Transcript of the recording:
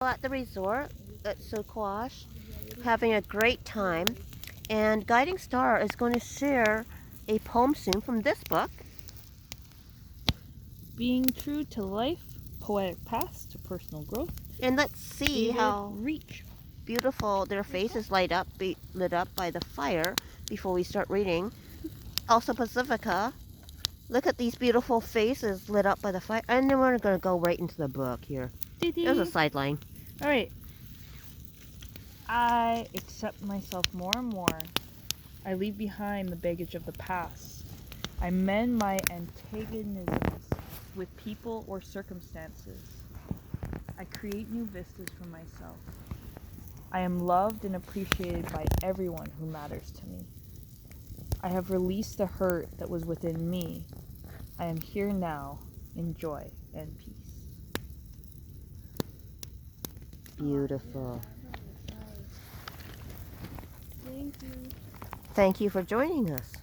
At the resort at Squash, having a great time, and Guiding Star is going to share a poem soon from this book. Being true to life, poetic paths to personal growth. And let's see how reach. beautiful their faces lit up by the fire before we start reading. Also Pacifica, look at these beautiful faces lit up by the fire. And then we're going to go right into the book here. There's a sideline. All right. I accept myself more and more. I leave behind the baggage of the past. I mend my antagonisms with people or circumstances. I create new vistas for myself. I am loved and appreciated by everyone who matters to me. I have released the hurt that was within me. I am here now in joy and peace. Beautiful. Thank you. Thank you for joining us.